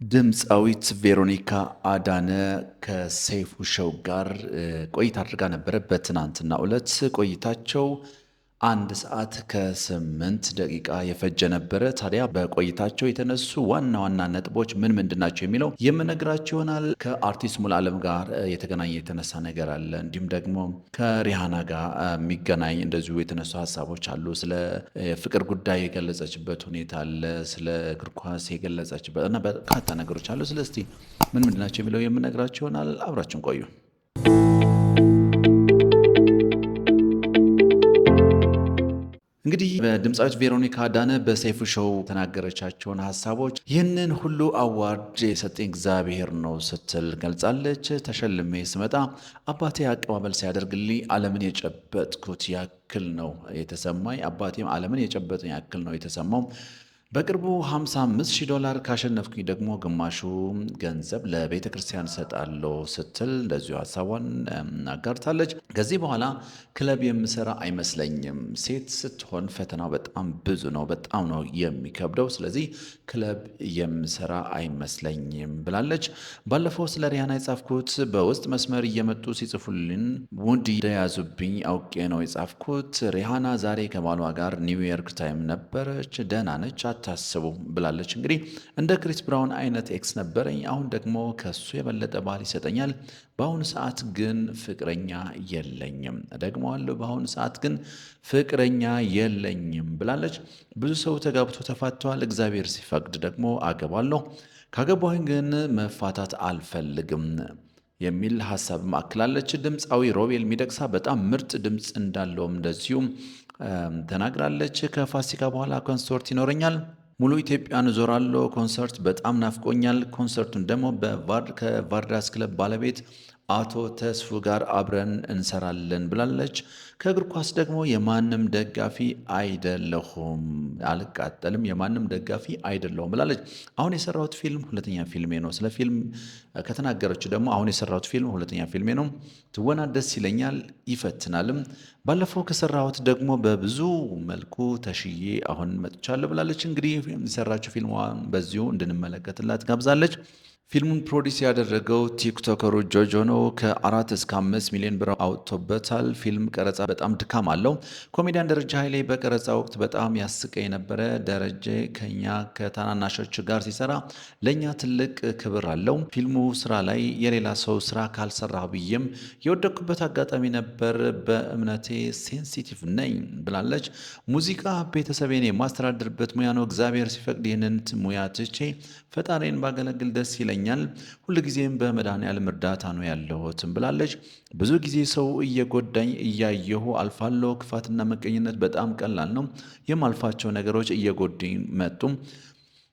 ድምፃዊት ቬሮኒካ አዳነ ከሰይፉ ሾው ጋር ቆይታ አድርጋ ነበረ። በትናንትናው ዕለት ቆይታቸው 1 ሰዓት ከ8 ደቂቃ የፈጀ ነበረ። ታዲያ በቆይታቸው የተነሱ ዋና ዋና ነጥቦች ምን ምንድን ናቸው የሚለው የምነግራችሁ ይሆናል። ከአርቲስት ሙሉዓለም ጋር የተገናኘ የተነሳ ነገር አለ። እንዲሁም ደግሞ ከሪሃና ጋር የሚገናኝ እንደዚሁ የተነሱ ሀሳቦች አሉ። ስለ ፍቅር ጉዳይ የገለጸችበት ሁኔታ አለ። ስለ እግር ኳስ የገለጸችበት እና በርካታ ነገሮች አሉ። ስለዚህ ምን ምንድን ናቸው የሚለው የምነግራችሁ ይሆናል። አብራችን ቆዩ። እንግዲህ በድምፃዊት ቬሮኒካ አዳነ በሰይፉ ሾው ተናገረቻቸውን ሀሳቦች ይህንን ሁሉ አዋርድ የሰጠኝ እግዚአብሔር ነው ስትል ገልጻለች። ተሸልሜ ስመጣ አባቴ አቀባበል ሲያደርግልኝ ዓለምን የጨበጥኩት ያክል ነው የተሰማኝ። አባቴም ዓለምን የጨበጠኝ ያክል ነው የተሰማው። በቅርቡ $55,000 ካሸነፍኩኝ ደግሞ ግማሹ ገንዘብ ለቤተ ክርስቲያን እሰጣለሁ ስትል እንደዚሁ ሀሳቧን አጋርታለች። ከዚህ በኋላ ክለብ የምሰራ አይመስለኝም። ሴት ስትሆን ፈተናው በጣም ብዙ ነው፣ በጣም ነው የሚከብደው። ስለዚህ ክለብ የምሰራ አይመስለኝም ብላለች። ባለፈው ስለ ሪሃና የጻፍኩት በውስጥ መስመር እየመጡ ሲጽፉልን ሙድ እንደያዙብኝ አውቄ ነው የጻፍኩት። ሪሃና ዛሬ ከባሏ ጋር ኒውዮርክ ታይም ነበረች፣ ደህና ነች አታስቡ ብላለች። እንግዲህ እንደ ክሪስ ብራውን አይነት ኤክስ ነበረኝ፣ አሁን ደግሞ ከሱ የበለጠ ባል ይሰጠኛል። በአሁኑ ሰዓት ግን ፍቅረኛ የለኝም። ደግሞዋለሁ፣ በአሁኑ ሰዓት ግን ፍቅረኛ የለኝም ብላለች። ብዙ ሰው ተጋብቶ ተፋተዋል። እግዚአብሔር ሲፈቅድ ደግሞ አገባለሁ። ካገባሁኝ ግን መፋታት አልፈልግም የሚል ሀሳብም አክላለች። ድምፃዊ ሮቤል ሚደቅሳ በጣም ምርጥ ድምፅ እንዳለውም እንደዚሁም ተናግራለች። ከፋሲካ በኋላ ኮንሰርት ይኖረኛል። ሙሉ ኢትዮጵያን ዞራለሁ። ኮንሰርት በጣም ናፍቆኛል። ኮንሰርቱን ደግሞ ከቫርዳስ ክለብ ባለቤት አቶ ተስፉ ጋር አብረን እንሰራለን ብላለች። ከእግር ኳስ ደግሞ የማንም ደጋፊ አይደለሁም፣ አልቃጠልም፣ የማንም ደጋፊ አይደለሁም ብላለች። አሁን የሰራሁት ፊልም ሁለተኛ ፊልሜ ነው። ስለ ፊልም ከተናገረችው ደግሞ አሁን የሰራሁት ፊልም ሁለተኛ ፊልሜ ነው። ትወና ደስ ይለኛል፣ ይፈትናልም። ባለፈው ከሰራሁት ደግሞ በብዙ መልኩ ተሽዬ አሁን መጥቻለሁ ብላለች። እንግዲህ የሰራችው ፊልሟ በዚሁ እንድንመለከትላት ጋብዛለች። ፊልሙን ፕሮዲስ ያደረገው ቲክቶከሩ ጆጆ ነው። ከ4 እስከ 5 ሚሊዮን ብር አውጥቶበታል። ፊልም ቀረጻ በጣም ድካም አለው። ኮሜዲያን ደረጀ ኃይሌ በቀረጻ ወቅት በጣም ያስቀኝ ነበረ። ደረጀ ከኛ ከታናናሾች ጋር ሲሰራ ለእኛ ትልቅ ክብር አለው። ፊልሙ ስራ ላይ የሌላ ሰው ስራ ካልሰራ ብዬም የወደቅኩበት አጋጣሚ ነበር። በእምነቴ ሴንሲቲቭ ነኝ ብላለች። ሙዚቃ ቤተሰቤን የማስተዳድርበት ሙያ ነው። እግዚአብሔር ሲፈቅድ ይህንን ሙያ ትቼ ፈጣሪን ባገለግል ደስ ይለኛል። ሁልጊዜም በመድኃኔዓለም እርዳታ ነው ያለሁትም ብላለች። ብዙ ጊዜ ሰው እየጎዳኝ እያየሁ አልፋለሁ። ክፋትና መቀኝነት በጣም ቀላል ነው። የማልፋቸው ነገሮች እየጎዳኝ መጡ።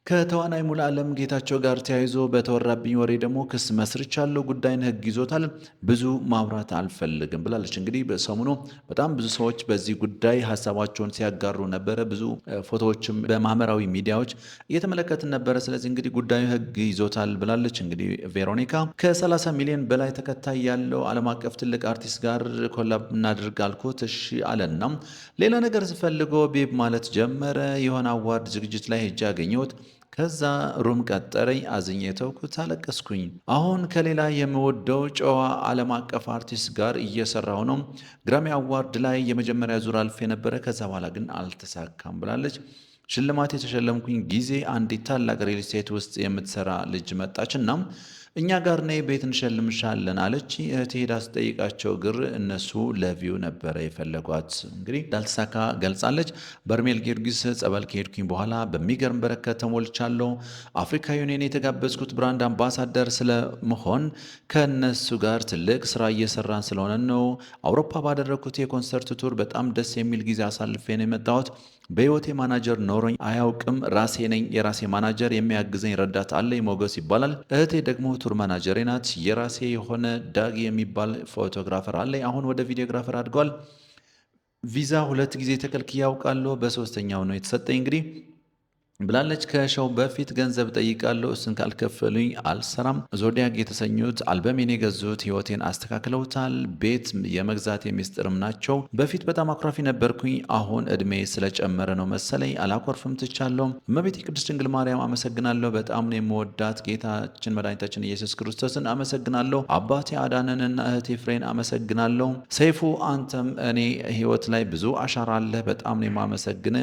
ከተዋናይ ሙሉዓለም ጌታቸው ጋር ተያይዞ በተወራብኝ ወሬ ደግሞ ክስ መስርቻለሁ። ጉዳይን ሕግ ይዞታል። ብዙ ማውራት አልፈልግም ብላለች። እንግዲህ በሰሞኑ በጣም ብዙ ሰዎች በዚህ ጉዳይ ሀሳባቸውን ሲያጋሩ ነበረ። ብዙ ፎቶዎችም በማህበራዊ ሚዲያዎች እየተመለከትን ነበረ። ስለዚህ እንግዲህ ጉዳዩ ሕግ ይዞታል ብላለች። እንግዲህ ቬሮኒካ ከ30 ሚሊዮን በላይ ተከታይ ያለው ዓለም አቀፍ ትልቅ አርቲስት ጋር ኮላብ እናድርግ አልኩት፣ እሺ አለና ሌላ ነገር ስፈልጎ ቤብ ማለት ጀመረ። የሆነ አዋርድ ዝግጅት ላይ ሄጄ አገኘሁት። ከዛ ሩም ቀጠረኝ። አዝኜ ተውኩት፣ አለቀስኩኝ። አሁን ከሌላ የምወደው ጨዋ ዓለም አቀፍ አርቲስት ጋር እየሰራሁ ነው። ግራሚ አዋርድ ላይ የመጀመሪያ ዙር አልፌ ነበረ። ከዛ በኋላ ግን አልተሳካም ብላለች። ሽልማት የተሸለምኩኝ ጊዜ አንዲት ታላቅ ሪል ስቴት ውስጥ የምትሰራ ልጅ መጣችና እኛ ጋር ነይ ቤት እንሸልምሻለን አለች። እህቴ ሄዳ ስጠይቃቸው ግር እነሱ ለቪው ነበረ የፈለጓት። እንግዲህ እንዳልተሳካ ገልጻለች። በርሜል ጊዮርጊስ ጸበል ከሄድኩኝ በኋላ በሚገርም በረከት ተሞልቻለሁ። አፍሪካ ዩኒየን የተጋበዝኩት ብራንድ አምባሳደር ስለመሆን ከነሱ ጋር ትልቅ ስራ እየሰራን ስለሆነ ነው። አውሮፓ ባደረግኩት የኮንሰርት ቱር በጣም ደስ የሚል ጊዜ አሳልፌ ነው የመጣሁት። በህይወቴ ማናጀር ኖሮኝ አያውቅም። ራሴ ነኝ የራሴ ማናጀር። የሚያግዘኝ ረዳት አለኝ፣ ሞገስ ይባላል። እህቴ ደግሞ ቱር ማናጀሬ ናት። የራሴ የሆነ ዳግ የሚባል ፎቶግራፈር አለኝ። አሁን ወደ ቪዲዮግራፈር አድጓል። ቪዛ 2 ጊዜ ተከልክዬ ያውቃለሁ። በ3ኛው ነው የተሰጠኝ። እንግዲህ ብላለች። ከሸው በፊት ገንዘብ ጠይቃለሁ፣ እሱን ካልከፈሉኝ አልሰራም። ዞዲያክ የተሰኙት አልበሜን የገዙት ህይወቴን አስተካክለውታል። ቤት የመግዛት የሚስጥርም ናቸው። በፊት በጣም አኩራፊ ነበርኩኝ፣ አሁን እድሜ ስለጨመረ ነው መሰለኝ አላኮርፍም፣ ትቻለሁ። እመቤቴ ቅድስት ድንግል ማርያም አመሰግናለሁ። በጣም ነው የምወዳት። ጌታችን መድኃኒታችን ኢየሱስ ክርስቶስን አመሰግናለሁ። አባቴ አዳነንና እህቴ ፍሬን አመሰግናለሁ። ሰይፉ አንተም እኔ ህይወት ላይ ብዙ አሻራ አለህ። በጣም ነው የማመሰግን።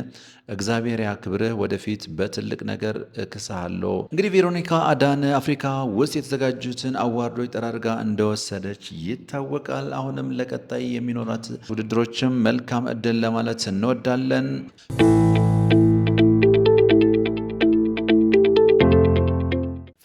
እግዚአብሔር ያክብርህ። ወደፊት በትልቅ ነገር እክስሃለሁ። እንግዲህ ቬሮኒካ አዳነ አፍሪካ ውስጥ የተዘጋጁትን አዋርዶች ጠራርጋ እንደወሰደች ይታወቃል። አሁንም ለቀጣይ የሚኖራት ውድድሮችም መልካም እድል ለማለት እንወዳለን።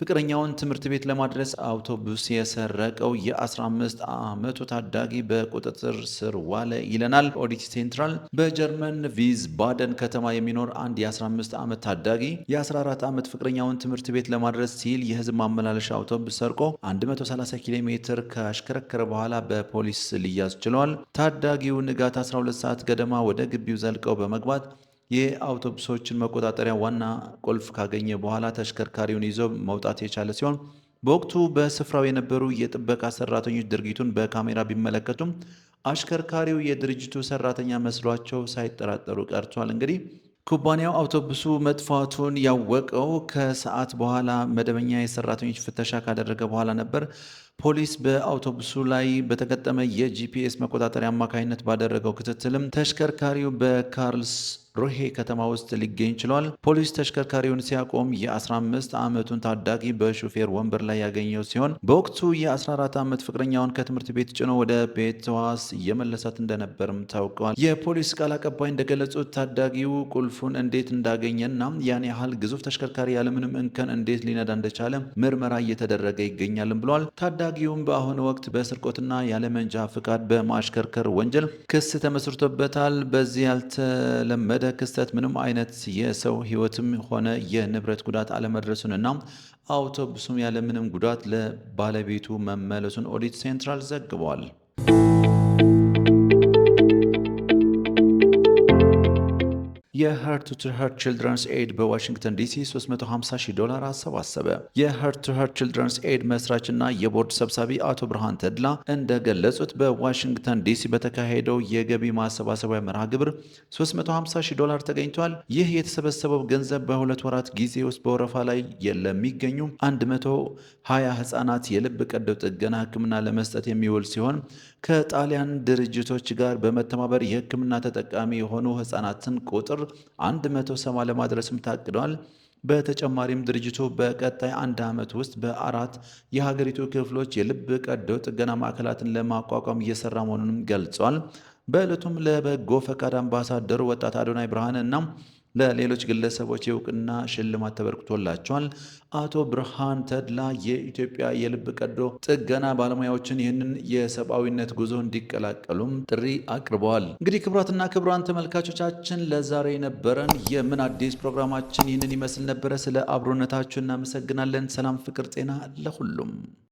ፍቅረኛውን ትምህርት ቤት ለማድረስ አውቶቡስ የሰረቀው የ15 ዓመቱ ታዳጊ በቁጥጥር ስር ዋለ ይለናል ኦዲት ሴንትራል። በጀርመን ቪዝ ባደን ከተማ የሚኖር አንድ የ15 ዓመት ታዳጊ የ14 ዓመት ፍቅረኛውን ትምህርት ቤት ለማድረስ ሲል የህዝብ ማመላለሻ አውቶቡስ ሰርቆ 130 ኪሎ ሜትር ካሽከረከረ በኋላ በፖሊስ ሊያዝ ችሏል። ታዳጊው ንጋት 12 ሰዓት ገደማ ወደ ግቢው ዘልቀው በመግባት የአውቶቡሶችን መቆጣጠሪያ ዋና ቁልፍ ካገኘ በኋላ ተሽከርካሪውን ይዞ መውጣት የቻለ ሲሆን በወቅቱ በስፍራው የነበሩ የጥበቃ ሰራተኞች ድርጊቱን በካሜራ ቢመለከቱም አሽከርካሪው የድርጅቱ ሰራተኛ መስሏቸው ሳይጠራጠሩ ቀርቷል። እንግዲህ ኩባንያው አውቶቡሱ መጥፋቱን ያወቀው ከሰዓት በኋላ መደበኛ የሰራተኞች ፍተሻ ካደረገ በኋላ ነበር። ፖሊስ በአውቶቡሱ ላይ በተገጠመ የጂፒኤስ መቆጣጠሪያ አማካኝነት ባደረገው ክትትልም ተሽከርካሪው በካርልስ ሮሄ ከተማ ውስጥ ሊገኝ ችሏል። ፖሊስ ተሽከርካሪውን ሲያቆም የ15 ዓመቱን ታዳጊ በሹፌር ወንበር ላይ ያገኘው ሲሆን በወቅቱ የ14 ዓመት ፍቅረኛውን ከትምህርት ቤት ጭኖ ወደ ቤትዋስ እየመለሳት እንደነበርም ታውቀዋል። የፖሊስ ቃል አቀባይ እንደገለጹት ታዳጊው ቁልፉን እንዴት እንዳገኘና ያን ያህል ግዙፍ ተሽከርካሪ ያለምንም እንከን እንዴት ሊነዳ እንደቻለ ምርመራ እየተደረገ ይገኛልም ብሏል። ታዳጊውም በአሁኑ ወቅት በስርቆትና ያለመንጃ ፍቃድ በማሽከርከር ወንጀል ክስ ተመስርቶበታል። በዚህ ያልተለመደ ክስተት ምንም አይነት የሰው ሕይወትም ሆነ የንብረት ጉዳት አለመድረሱንና አውቶቡሱም ያለምንም ጉዳት ለባለቤቱ መመለሱን ኦዲት ሴንትራል ዘግቧል። የሄርት ቱ ሄርት ችልድረንስ ኤድ በዋሽንግተን ዲሲ $350,000 አሰባሰበ። የሄርት ቱ ሄርት ችልድረንስ ኤድ መስራችና የቦርድ ሰብሳቢ አቶ ብርሃን ተድላ እንደገለጹት በዋሽንግተን ዲሲ በተካሄደው የገቢ ማሰባሰቢያ መርሃ ግብር $350,000 ተገኝቷል። ይህ የተሰበሰበው ገንዘብ በ2 ወራት ጊዜ ውስጥ በወረፋ ላይ ለሚገኙ 120 ህጻናት የልብ ቀዶ ጥገና ሕክምና ለመስጠት የሚውል ሲሆን ከጣሊያን ድርጅቶች ጋር በመተባበር የሕክምና ተጠቃሚ የሆኑ ህጻናትን ቁጥር 170 ለማድረስም ታቅዷል። በተጨማሪም ድርጅቱ በቀጣይ 1 ዓመት ውስጥ በ4 የሀገሪቱ ክፍሎች የልብ ቀዶ ጥገና ማዕከላትን ለማቋቋም እየሰራ መሆኑንም ገልጿል። በዕለቱም ለበጎ ፈቃድ አምባሳደሩ ወጣት አዶናይ ብርሃን እና ለሌሎች ግለሰቦች የእውቅና ሽልማት ተበርክቶላቸዋል። አቶ ብርሃን ተድላ የኢትዮጵያ የልብ ቀዶ ጥገና ባለሙያዎችን ይህንን የሰብአዊነት ጉዞ እንዲቀላቀሉም ጥሪ አቅርበዋል። እንግዲህ ክቡራትና ክቡራን ተመልካቾቻችን ለዛሬ የነበረን የምን አዲስ ፕሮግራማችን ይህንን ይመስል ነበረ። ስለ አብሮነታችሁ እናመሰግናለን። ሰላም፣ ፍቅር፣ ጤና ለሁሉም